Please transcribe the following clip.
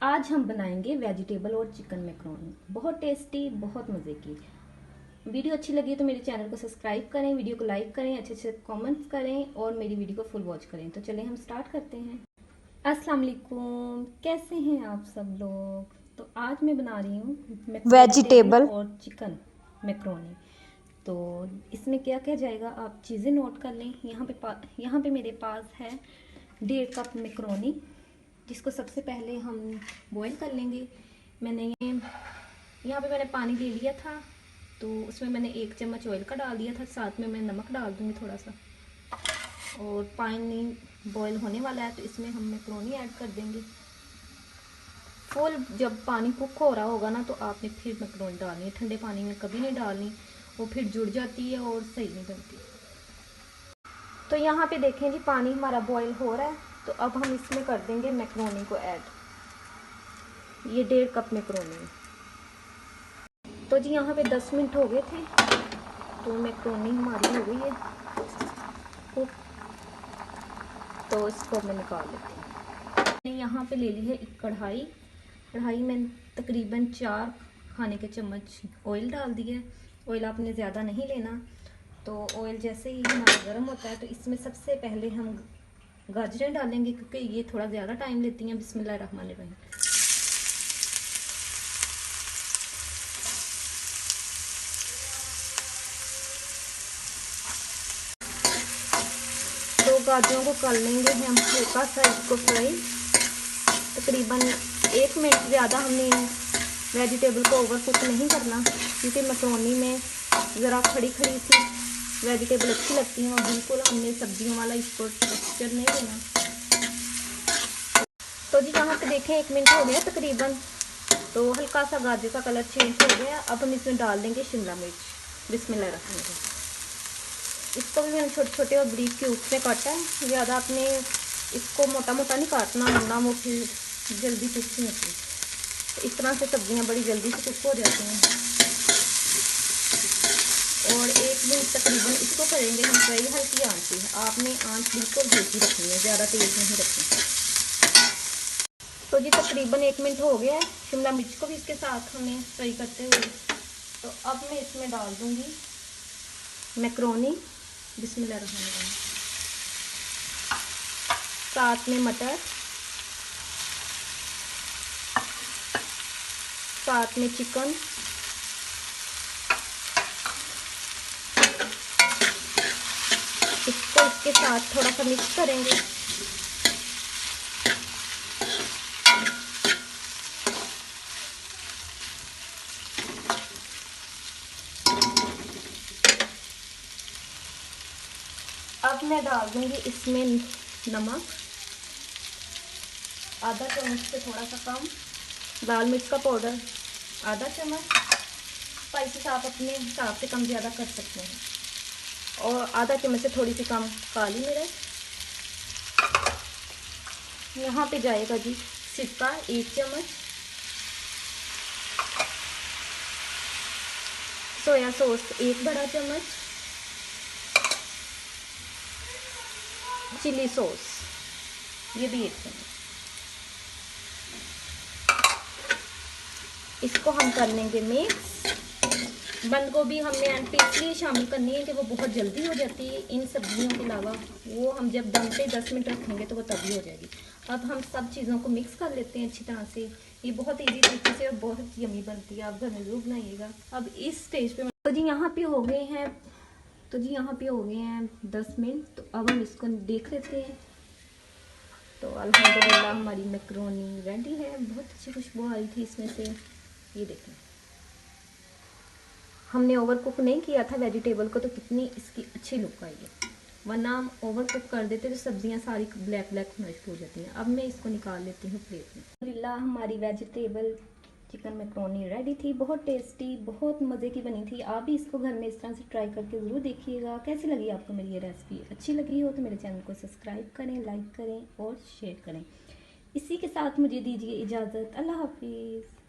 आज हम बनाएंगे वेजिटेबल और चिकन मैक्रोनी। बहुत टेस्टी, बहुत मज़े की। वीडियो अच्छी लगी तो मेरे चैनल को सब्सक्राइब करें, वीडियो को लाइक करें, अच्छे अच्छे कमेंट्स करें और मेरी वीडियो को फुल वॉच करें। तो चलिए हम स्टार्ट करते हैं। अस्सलाम वालेकुम, कैसे हैं आप सब लोग। तो आज मैं बना रही हूँ वेजिटेबल और चिकन मैक्रोनी। तो इसमें क्या क्या जाएगा आप चीज़ें नोट कर लें। यहाँ पे मेरे पास है 1.5 कप मैक्रोनी, जिसको सबसे पहले हम बॉईल कर लेंगे। यहाँ पे मैंने पानी ले लिया था, तो उसमें मैंने 1 चम्मच ऑयल का डाल दिया था, साथ में मैं नमक डाल दूँगी थोड़ा सा। और पानी बॉईल होने वाला है तो इसमें हम मैक्रोनी ऐड कर देंगे। फुल जब पानी कुक हो रहा होगा ना तो आपने फिर मैक्रोनी डालनी है, ठंडे पानी में कभी नहीं डालनी, वो फिर जुड़ जाती है और सही नहीं बनती। तो यहाँ पे देखें जी, पानी हमारा बॉईल हो रहा है, तो अब हम इसमें कर देंगे मैक्रोनी को ऐड। ये 1.5 कप मैक्रोनी। तो जी यहाँ पे 10 मिनट हो गए थे, तो मैक्रोनी हमारी हो गई है कुक। तो इसको मैं निकाल लेती हूँ। मैंने यहाँ पे ले ली है एक कढ़ाई में तकरीबन 4 खाने के चम्मच ऑयल डाल दिया है। ऑयल आपने ज़्यादा नहीं लेना। तो ऑयल जैसे ही हमारा गर्म होता है तो इसमें सबसे पहले हम गाजरें डालेंगे, क्योंकि ये थोड़ा ज़्यादा टाइम लेती हैं। बिस्मिल्लाहिर्रहमानिर्रहीम। तो गाजरों को कर लेंगे हम हल्का सा इसको फ्राई, तकरीबन 1 मिनट। ज़्यादा हमने वेजिटेबल को ओवर कुक नहीं करना, क्योंकि मैक्रोनी में ज़रा खड़ी खड़ी सी वेजिटेबल अच्छी लगती हैं और बिल्कुल हमने सब्जियों वाला इसको टेक्सचर नहीं देना। तो जी यहाँ पे देखें 1 मिनट हो गया तकरीबन, तो हल्का सा गाजर का कलर चेंज हो गया। अब हम इसमें डाल देंगे शिमला मिर्च। बिस्मिल्लाहिर्रहमानिर्रहीम। इसको भी मैंने छोटे छोटे और ब्रीफ क्यूब्स में काटा है। ज़्यादा आपने इसको मोटा मोटा नहीं काटना, वरना वो फिर जल्दी कुक नहीं होती। तो इस तरह से सब्जियां बड़ी जल्दी से कुक हो जाती हैं। और 1 मिनट तकरीबन इसको करेंगे हम फ्राई हल्की आंच पे। आपने आंच बिल्कुल हल्की रखनी है, ज़्यादा तेज़ नहीं रखनी। तो जी तकरीबन 1 मिनट हो गया है, शिमला मिर्च को भी इसके साथ हमें फ्राई करते हुए। तो अब मैं इसमें डाल दूँगी मैक्रोनी। बिस्मिल्लाहिर्रहमानिर्रहीम। साथ में मटर, साथ में चिकन, इसको इसके साथ थोड़ा सा मिक्स करेंगे। अब मैं डाल दूंगी इसमें नमक, आधा चम्मच से थोड़ा सा कम। लाल मिर्च का पाउडर आधा चम्मच। स्पाइसेस आप अपने हिसाब से कम ज़्यादा कर सकते हैं। और आधा चम्मच से थोड़ी सी कम काली मिर्च। यहाँ पे जाएगा जी सिरका 1 चम्मच। सोया सॉस 1 बड़ा चम्मच। चिली सॉस ये भी 1 चम्मच। इसको हम कर लेंगे मिक्स। बंद गोभी हमने एंड पे इसलिए शामिल करनी है कि वो बहुत जल्दी हो जाती है इन सब्जियों के अलावा। वो हम जब दम पे 10 मिनट रखेंगे तो वो तभी हो जाएगी। अब हम सब चीज़ों को मिक्स कर लेते हैं अच्छी तरह से। ये बहुत इजी तरीके से और बहुत यमी बनती है, आप घर में ज़रूर बनाइएगा। अब इस स्टेज पे तो जी यहाँ पे हो गए हैं 10 मिनट। तो अब हम इसको देख लेते हैं। तो अल्हम्दुलिल्लाह हमारी मैक्रोनी रेडी है। बहुत अच्छी खुशबू आ रही थी इसमें से। ये देखें, हमने ओवर कुक नहीं किया था वेजिटेबल को, तो कितनी इसकी अच्छी लुक आई है। वरना हम ओवर कुक कर देते तो सब्जियां सारी ब्लैक ब्लैक नष्ट हो जाती हैं। अब मैं इसको निकाल लेती हूँ प्लेट में। अल्हम्दुलिल्लाह हमारी वेजिटेबल चिकन मैक्रोनी रेडी थी। बहुत टेस्टी, बहुत मज़े की बनी थी। आप भी इसको घर में इस तरह से ट्राई करके ज़रूर देखिएगा। कैसी लगी आपको मेरी ये रेसिपी। अच्छी लगी हो तो मेरे चैनल को सब्सक्राइब करें, लाइक करें और शेयर करें। इसी के साथ मुझे दीजिए इजाज़त। अल्लाह हाफिज़।